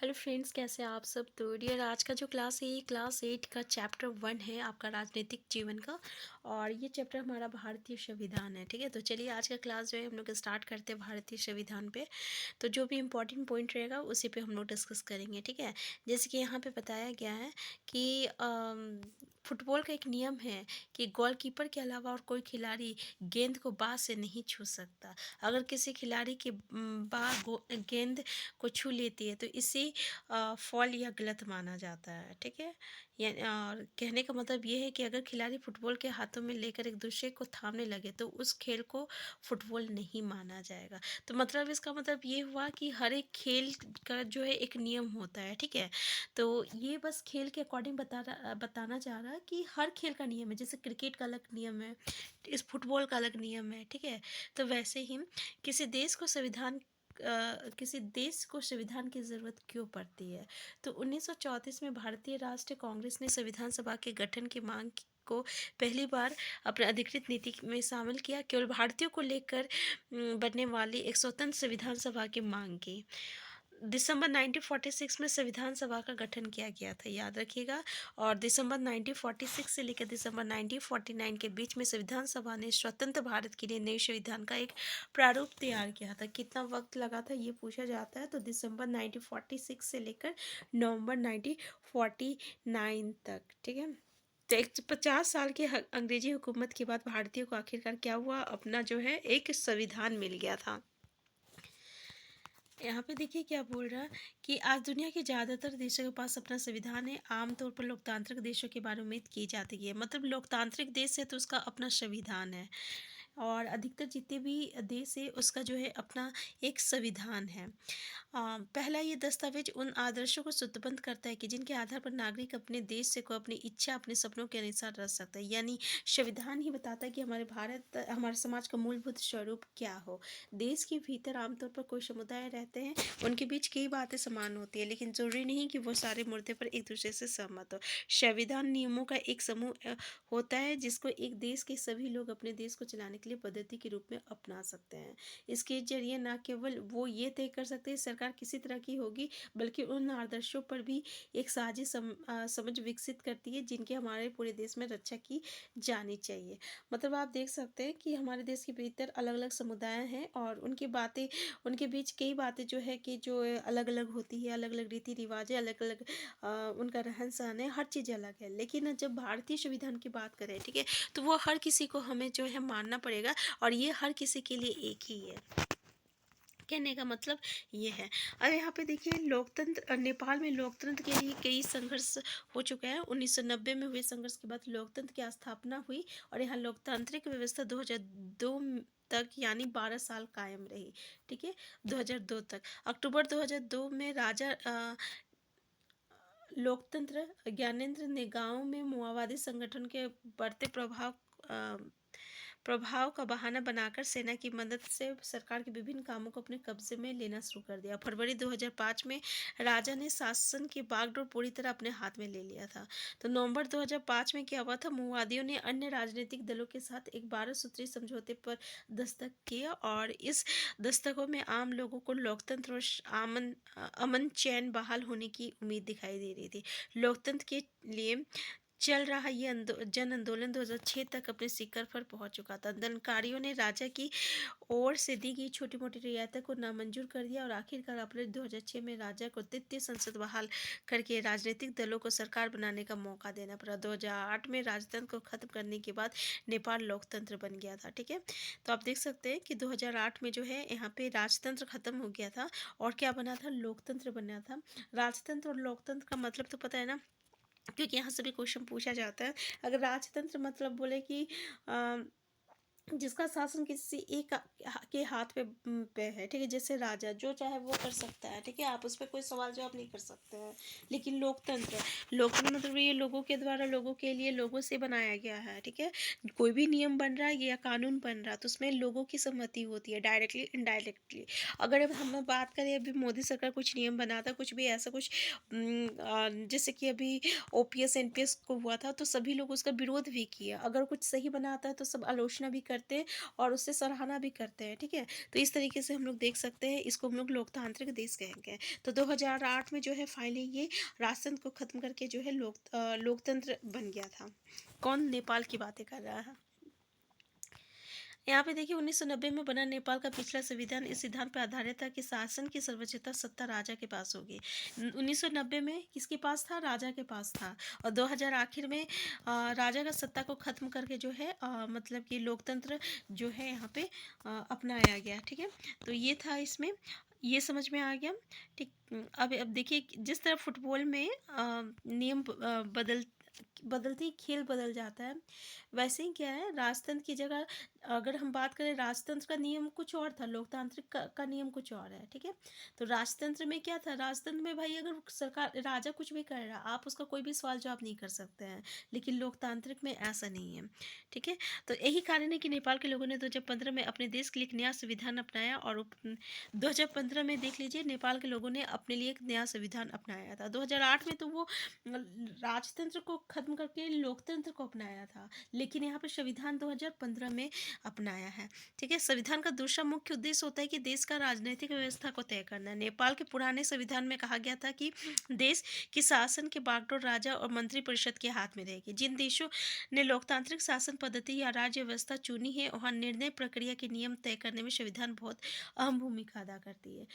Hello friends, कैसे हैं आप सब। तो डियर, आज का जो क्लास है ये क्लास 8 का चैप्टर 1 है आपका राजनीतिक जीवन का। और ये चैप्टर हमारा भारतीय संविधान है। ठीक है, तो चलिए आज का क्लास जो है हम लोग स्टार्ट करते हैं भारतीय संविधान पे। तो जो भी इम्पोर्टेंट पॉइंट रहेगा उसी पे हम लोग डिस्कस करेंगे। ठीक है, जैसे कि यहाँ पे बताया गया है कि फुटबॉल का एक नियम है कि गोलकीपर के अलावा और कोई खिलाड़ी गेंद को बाह से नहीं छू सकता। अगर किसी खिलाड़ी की गेंद को छू लेती है तो इसे फॉल या गलत माना जाता है। ठीक है, या और कहने का मतलब ये है कि अगर खिलाड़ी फुटबॉल के हाथों में लेकर एक दूसरे को थामने लगे तो उस खेल को फुटबॉल नहीं माना जाएगा। तो मतलब इसका मतलब ये हुआ कि हर एक खेल का जो है एक नियम होता है। ठीक है, तो ये बस खेल के अकॉर्डिंग बताना चाह रहा है कि हर खेल का नियम है। जैसे क्रिकेट का अलग नियम है, इस फुटबॉल का अलग नियम है। ठीक है, तो वैसे ही किसी देश को संविधान किसी देश को संविधान की ज़रूरत क्यों पड़ती है। तो 1934 में भारतीय राष्ट्रीय कांग्रेस ने संविधान सभा के गठन की मांग को पहली बार अपने अधिकृत नीति में शामिल किया। केवल भारतीयों को लेकर बनने वाली एक स्वतंत्र संविधान सभा की मांग की। दिसंबर 1946 में संविधान सभा का गठन किया गया था, याद रखिएगा। और दिसंबर 1946 से लेकर दिसंबर 1949 के बीच में संविधान सभा ने स्वतंत्र भारत के लिए नए संविधान का एक प्रारूप तैयार किया था। कितना वक्त लगा था ये पूछा जाता है। तो दिसंबर 1946 से लेकर नवंबर 1949 तक। ठीक है, तो 50 साल की अंग्रेजी हुकूमत के बाद भारतीयों को आखिरकार क्या हुआ, अपना जो है एक संविधान मिल गया था। यहाँ पे देखिए क्या बोल रहा है कि आज दुनिया के ज़्यादातर देशों के पास अपना संविधान है। आमतौर पर लोकतांत्रिक देशों के बारे में उम्मीद की जाती है, मतलब लोकतांत्रिक देश है तो उसका अपना संविधान है। और अधिकतर जितने भी देश है उसका जो है अपना एक संविधान है। पहला ये दस्तावेज उन आदर्शों को सूत्रबद्ध करता है कि जिनके आधार पर नागरिक अपने देश से को अपनी इच्छा अपने सपनों के अनुसार रह सकता है। यानी संविधान ही बताता है कि हमारे समाज का मूलभूत स्वरूप क्या हो। देश के भीतर आमतौर पर कोई समुदाय रहते हैं, उनके बीच कई बातें समान होती है, लेकिन जरूरी नहीं कि वो सारे मुद्दे पर एक दूसरे से सहमत हो। संविधान नियमों का एक समूह होता है जिसको एक देश के सभी लोग अपने देश को चलाने के लिए पद्धति के रूप में अपना सकते हैं। इसके जरिए न केवल वो ये तय कर सकते हैं सरकार किसी तरह की होगी, बल्कि उन आदर्शों पर भी एक साझी समझ विकसित करती है जिनकी हमारे पूरे देश में रक्षा की जानी चाहिए। मतलब आप देख सकते हैं कि हमारे देश के भीतर अलग अलग समुदाय हैं और उनके बीच कई बातें जो है कि जो अलग अलग होती है, अलग अलग रीति रिवाज है, अलग अलग उनका रहन सहन है, हर चीज़ अलग है। लेकिन जब भारतीय संविधान की बात करें, ठीक है, तो वो हर किसी को हमें जो है मानना पड़ेगा और ये हर किसी के लिए एक ही है। कहने का मतलब ये है। अब यहाँ पे देखिए लोकतंत्र, नेपाल में लोकतंत्र के लिए कई संघर्ष हो चुका है। 1990 में हुए संघर्ष के बाद लोकतंत्र की स्थापना हुई और यहाँ लोकतांत्रिक व्यवस्था 2002 तक यानी 12 साल कायम रही। ठीक है, 2002 तक। अक्टूबर 2002 में राजा लोकतंत्र ज्ञानेंद्र ने गांव में माओवादी संगठन के बढ़ते प्रभाव का बहाना बनाकर सेना की मदद से सरकार के विभिन्न कामों को अपने कब्जे में लेना शुरू कर दिया। फरवरी 2005 में राजा ने शासन की बागडोर पूरी तरह अपने हाथ में ले लिया था। तो नवंबर 2005 में क्या हुआ था, माओवादियों ने अन्य राजनीतिक दलों के साथ एक 12 सूत्री समझौते पर दस्तखत किया और इस दस्तकों में आम लोगों को लोकतंत्र और अमन चैन बहाल होने की उम्मीद दिखाई दे रही थी। लोकतंत्र के लिए चल रहा ये जन आंदोलन 2006 तक अपने शिखर पर पहुंच चुका था। आंदोलनकारियों ने राजा की ओर से दी गई छोटी मोटी रियायतों को नामंजूर कर दिया और आखिरकार अप्रैल 2006 में राजा को तृतीय संसद बहाल करके राजनीतिक दलों को सरकार बनाने का मौका देना पड़ा। 2008 में राजतंत्र को खत्म करने के बाद नेपाल लोकतंत्र बन गया था। ठीक है, तो आप देख सकते हैं कि 2008 में जो है यहाँ पे राजतंत्र खत्म हो गया था और क्या बना था, लोकतंत्र बना था। राजतंत्र और लोकतंत्र का मतलब तो पता है ना, क्योंकि यहाँ से भी क्वेश्चन पूछा जाता है। अगर राजतंत्र मतलब बोले कि जिसका शासन किसी एक के हाथ पे है, ठीक है, जैसे राजा जो चाहे वो कर सकता है। ठीक है, आप उस पर कोई सवाल जवाब नहीं कर सकते हैं। लेकिन लोकतंत्र मतलब ये लोगों के द्वारा लोगों के लिए लोगों से बनाया गया है। ठीक है, कोई भी नियम बन रहा है या कानून बन रहा है तो उसमें लोगों की सहमति होती है, डायरेक्टली इनडायरेक्टली। अगर अब हम बात करें, अभी मोदी सरकार कुछ नियम बनाता, कुछ भी ऐसा कुछ जैसे कि अभी ओपीएस एनपीएस को हुआ था तो सभी लोग उसका विरोध भी किया। अगर कुछ सही बनाता है तो सब आलोचना भी करते हैं और उससे सराहना भी करते हैं, ठीक है। तो इस तरीके से हम लोग देख सकते हैं, इसको हम लोग लोकतांत्रिक देश कहेंगे। तो 2008 में जो है फाइनली ये राजतंत्र को खत्म करके जो है लोकतंत्र बन गया था। कौन? नेपाल की बातें कर रहा है। यहाँ पे देखिए 1990 में बना नेपाल का पिछला संविधान इस सिद्धांत पर आधारित था कि शासन की सर्वोच्चता सत्ता राजा के पास होगी। 1990 में किसके पास था? राजा के पास था। और 2000 आखिर में राजा का सत्ता को खत्म करके जो है मतलब कि लोकतंत्र जो है यहाँ पे अपनाया गया, ठीक है। तो ये था इसमें, ये समझ में आ गया, ठीक। अब देखिए जिस तरह फुटबॉल में नियम बदलते ही खेल बदल जाता है, वैसे ही क्या है राजतंत्र की जगह, अगर हम बात करें राजतंत्र का नियम कुछ और था, लोकतांत्रिक का नियम कुछ और है, ठीक है। तो राजतंत्र में क्या था? राजतंत्र में भाई अगर सरकार राजा कुछ भी कर रहा है आप उसका कोई भी सवाल जवाब नहीं कर सकते हैं, लेकिन लोकतांत्रिक में ऐसा नहीं है, ठीक है। तो यही कारण है कि नेपाल के लोगों ने 2015 में अपने देश के लिए एक नया संविधान अपनाया, और 2015 में देख लीजिए नेपाल के लोगों ने अपने लिए एक नया संविधान अपनाया था। 2008 में तो वो राजतंत्र को खत्म करके लोकतंत्र को अपनाया था, लेकिन यहाँ पर संविधान 2015 में अपनाया है, ठीक है। संविधान का दूसरा मुख्य उद्देश्य होता है कि देश का राजनीतिक व्यवस्था को तय करना है। नेपाल के पुराने संविधान में कहा गया था कि देश की शासन की बागडोर राजा और मंत्रिपरिषद के हाथ में रहेगी। जिन देशों ने लोकतांत्रिक शासन पद्धति या राज्य व्यवस्था चुनी है वहाँ निर्णय प्रक्रिया के नियम तय करने में संविधान बहुत अहम भूमिका अदा करती है।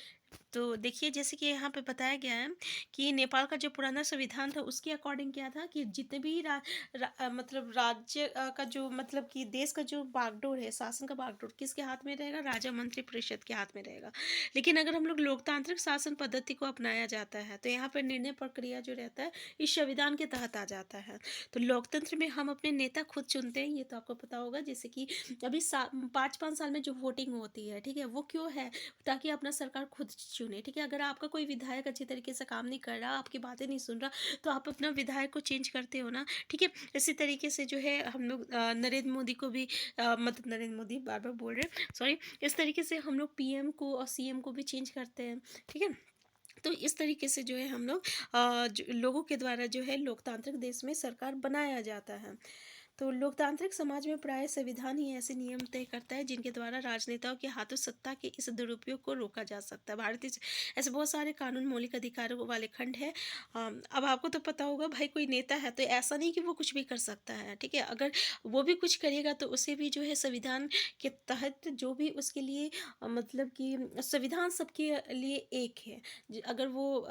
तो देखिए जैसे कि यहाँ पे बताया गया है कि नेपाल का जो पुराना संविधान था उसके अकॉर्डिंग क्या था कि जितने भी मतलब राज्य का जो मतलब कि देश का जो बागडोर है, शासन का बागडोर किसके हाथ में रहेगा? राजा मंत्री परिषद के हाथ में रहेगा। लेकिन अगर हम लोग लोकतांत्रिक शासन पद्धति को अपनाया जाता है तो यहाँ पर निर्णय प्रक्रिया जो रहता है इस संविधान के तहत आ जाता है। तो लोकतंत्र में हम अपने नेता खुद चुनते हैं, ये तो आपको पता होगा। जैसे कि अभी 5-5 साल में जो वोटिंग होती है, ठीक है, वो क्यों है? ताकि अपना सरकार खुद चुने, ठीक है। अगर आपका कोई विधायक अच्छी तरीके से काम नहीं कर रहा, आपकी बातें नहीं सुन रहा, तो आप अपना विधायक को चेंज करते हो ना, ठीक है। इसी तरीके से जो है हम लोग नरेंद्र मोदी को भी मतलब नरेंद्र मोदी बार बार बोल रहे हैं, सॉरी। इस तरीके से हम लोग पीएम को और सीएम को भी चेंज करते हैं, ठीक है। तो इस तरीके से जो है हम लोग लोगों के द्वारा जो है लोकतांत्रिक देश में सरकार बनाया जाता है। तो लोकतांत्रिक समाज में प्राय संविधान ही ऐसे नियम तय करता है जिनके द्वारा राजनेताओं के हाथों सत्ता के इस दुरुपयोग को रोका जा सकता है। भारतीय ऐसे बहुत सारे कानून मौलिक अधिकारों वाले खंड है। अब आपको तो पता होगा भाई, कोई नेता है तो ऐसा नहीं कि वो कुछ भी कर सकता है, ठीक है। अगर वो भी कुछ करेगा तो उसे भी जो है संविधान के तहत जो भी उसके लिए मतलब कि संविधान सबके लिए एक है। अगर वो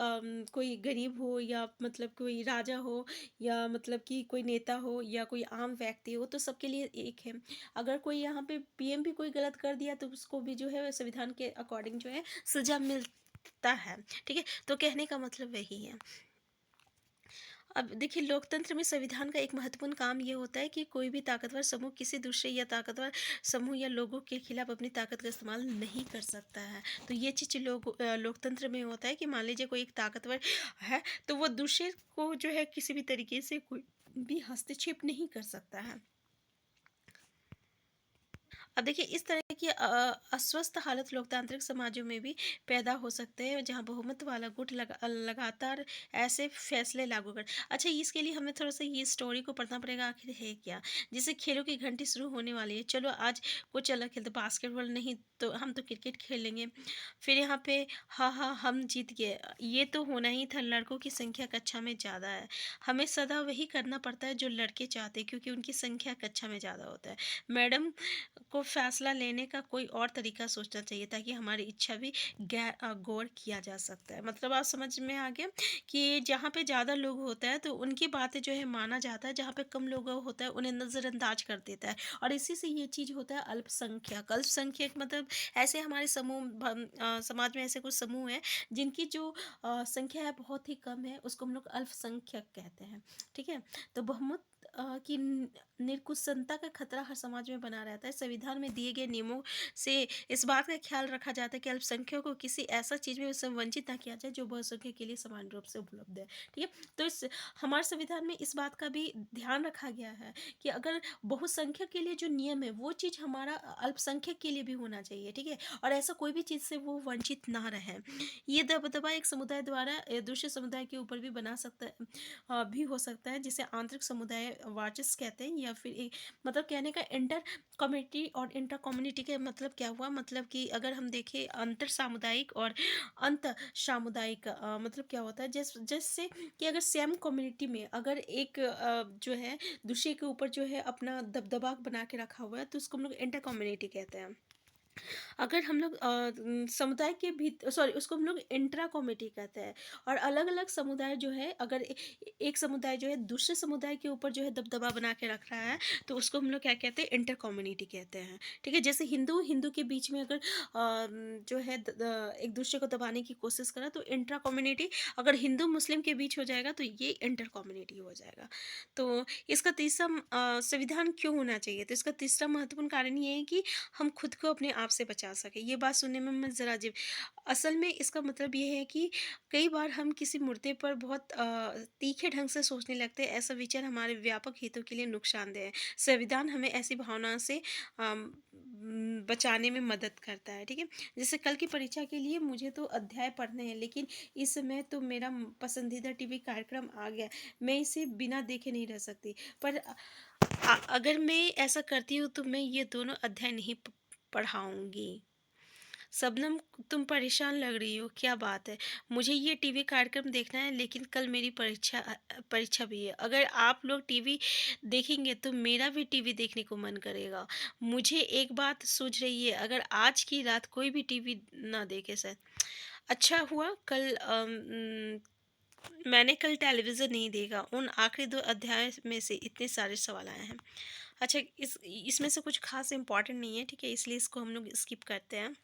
कोई गरीब हो या मतलब कोई राजा हो या मतलब कि कोई नेता हो या कोई आम व्यक्ति हो, तो सबके लिए एक है। अगर कोई यहाँ पे पीएम भी कोई गलत कर दिया तो उसको भी जो है संविधान के अकॉर्डिंग जो है सजा मिलता है, ठीक है। तो कहने का मतलब वही है। अब देखिए लोकतंत्र में संविधान का एक महत्वपूर्ण काम ये होता है कि कोई भी ताकतवर समूह किसी दूसरे या ताकतवर समूह या लोगों के खिलाफ अपनी ताकत का इस्तेमाल नहीं कर सकता है। तो ये चीज़ लोकतंत्र में होता है कि मान लीजिए कोई एक ताकतवर है तो वो दूसरे को जो है किसी भी तरीके से कोई भी हस्तक्षेप नहीं कर सकता है। अब देखिए इस तरह की अस्वस्थ हालत लोकतांत्रिक समाजों में भी पैदा हो सकते हैं जहां बहुमत वाला गुट लगातार ऐसे फैसले लागू कर। अच्छा, इसके लिए हमें थोड़ा सा ये स्टोरी को पढ़ना पड़ेगा, आखिर है क्या। जैसे खेलों की घंटी शुरू होने वाली है, चलो आज कुछ अलग खेलते, बास्केटबॉल नहीं तो हम तो क्रिकेट खेल लेंगे। फिर यहाँ पे हाँ हाँ हम जीत गए, ये तो होना ही था, लड़कों की संख्या कक्षा में ज़्यादा है। हमें सदा वही करना पड़ता है जो लड़के चाहते हैं क्योंकि उनकी संख्या कक्षा में ज़्यादा होता है। मैडम को फैसला लेने का कोई और तरीका सोचना चाहिए ताकि हमारी इच्छा भी गौर किया जा सकता है। मतलब आप समझ में आ गया कि जहाँ पे ज़्यादा लोग होता है तो उनकी बातें जो है माना जाता है, जहाँ पे कम लोग होता है उन्हें नज़रअंदाज कर देता है। और इसी से ये चीज़ होता है अल्पसंख्यक। अल्पसंख्यक मतलब ऐसे हमारे समाज में ऐसे कुछ समूह हैं जिनकी जो संख्या है बहुत ही कम है, उसको हम लोग अल्पसंख्यक कहते हैं, ठीक है। तो बहुमत की निर्कुशलता का खतरा हर समाज में बना रहता है। संविधान में दिए गए नियमों से इस बात का ख्याल रखा जाता है कि अल्पसंख्यकों को किसी ऐसा चीज़ में उससे वंचित ना किया जाए जो बहुसंख्यक के लिए समान रूप से उपलब्ध है, ठीक है। तो इस हमारे संविधान में इस बात का भी ध्यान रखा गया है कि अगर बहुसंख्यक के लिए जो नियम है वो चीज़ हमारा अल्पसंख्यक के लिए भी होना चाहिए, ठीक है। और ऐसा कोई भी चीज़ से वो वंचित ना रहे। ये दबदबा एक समुदाय द्वारा दूसरे समुदाय के ऊपर भी बना सकता है, भी हो सकता है, जिसे आंतरिक समुदाय वाचिस कहते हैं, या फिर एक मतलब कहने का इंटर कम्युनिटी और इंटर कम्युनिटी का मतलब क्या हुआ, मतलब कि अगर हम देखें अंतर सामुदायिक और अंत सामुदायिक मतलब क्या होता है, जैसे कि अगर सेम कम्युनिटी में अगर एक जो है दूसरे के ऊपर जो है अपना दबदबा बना के रखा हुआ है, तो उसको हम लोग इंटर कम्युनिटी कहते हैं। अगर हम लोग समुदाय के सॉरी, उसको हम लोग इंट्रा कॉमिटी कहते हैं। और अलग अलग समुदाय जो है, अगर एक समुदाय जो है दूसरे समुदाय के ऊपर जो है दबदबा बना के रख रहा है, तो उसको हम लोग क्या कहते हैं, इंटर कम्युनिटी कहते हैं। ठीक है, जैसे हिंदू हिंदू के बीच में अगर जो है एक दूसरे को दबाने की कोशिश करा, तो इंट्रा कम्युनिटी। अगर हिंदू मुस्लिम के बीच हो जाएगा, तो ये इंटर कम्युनिटी हो जाएगा। तो इसका तीसरा संविधान क्यों होना चाहिए, तो इसका तीसरा महत्वपूर्ण कारण ये है कि हम खुद को अपने आप से बचा सकें। ये बात सुनने में मैं ज़रा अजीब, असल में इसका मतलब ये है कि कई बार हम किसी मुद्दे पर बहुत तीखे ढंग से सोचने लगते हैं। ऐसा विचार हमारे व्यापक हितों के लिए नुकसानदेह है। संविधान हमें ऐसी भावना से बचाने में मदद करता है। ठीक है, जैसे कल की परीक्षा के लिए मुझे तो अध्याय पढ़ने हैं, लेकिन इस समय तो मेरा पसंदीदा टीवी कार्यक्रम आ गया, मैं इसे बिना देखे नहीं रह सकती। पर अगर मैं ऐसा करती हूँ, तो मैं ये दोनों अध्याय नहीं पढ़ाऊँगी। शबनम, तुम परेशान लग रही हो, क्या बात है? मुझे ये टीवी कार्यक्रम देखना है, लेकिन कल मेरी परीक्षा भी है। अगर आप लोग टीवी देखेंगे, तो मेरा भी टीवी देखने को मन करेगा। मुझे एक बात सूझ रही है, अगर आज की रात कोई भी टीवी ना देखे सर। अच्छा हुआ कल मैंने कल टेलीविज़न नहीं देखा। उन आखिरी 2 अध्याय में से इतने सारे सवाल आए हैं। अच्छा, इसमें से कुछ ख़ास इम्पोर्टेंट नहीं है, ठीक है? इसलिए इसको हम लोग स्किप करते हैं।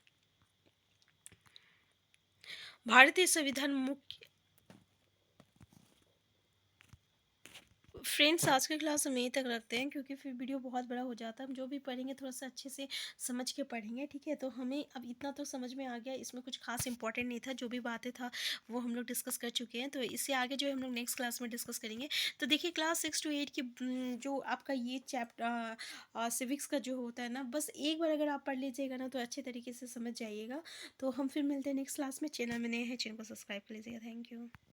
भारतीय संविधान मुख्य फ्रेंड्स, आज की क्लास हम यहीं तक रखते हैं, क्योंकि फिर वीडियो बहुत बड़ा हो जाता है। हम जो भी पढ़ेंगे थोड़ा सा अच्छे से समझ के पढ़ेंगे, ठीक है? तो हमें अब इतना तो समझ में आ गया, इसमें कुछ खास इंपॉर्टेंट नहीं था। जो भी बातें था वो हम लोग डिस्कस कर चुके हैं, तो इससे आगे जो है हम लोग नेक्स्ट क्लास में डिस्कस करेंगे। तो देखिए, क्लास 6 to 8 की जो आपका ये चैप्टर सिविक्स का जो होता है ना, बस एक बार अगर आप पढ़ लीजिएगा ना, तो अच्छे तरीके से समझ जाइएगा। तो हम फिर मिलते हैं नेक्स्ट क्लास में। चैनल में नए हैं, चैनल को सब्सक्राइब कर लीजिएगा। Thank you.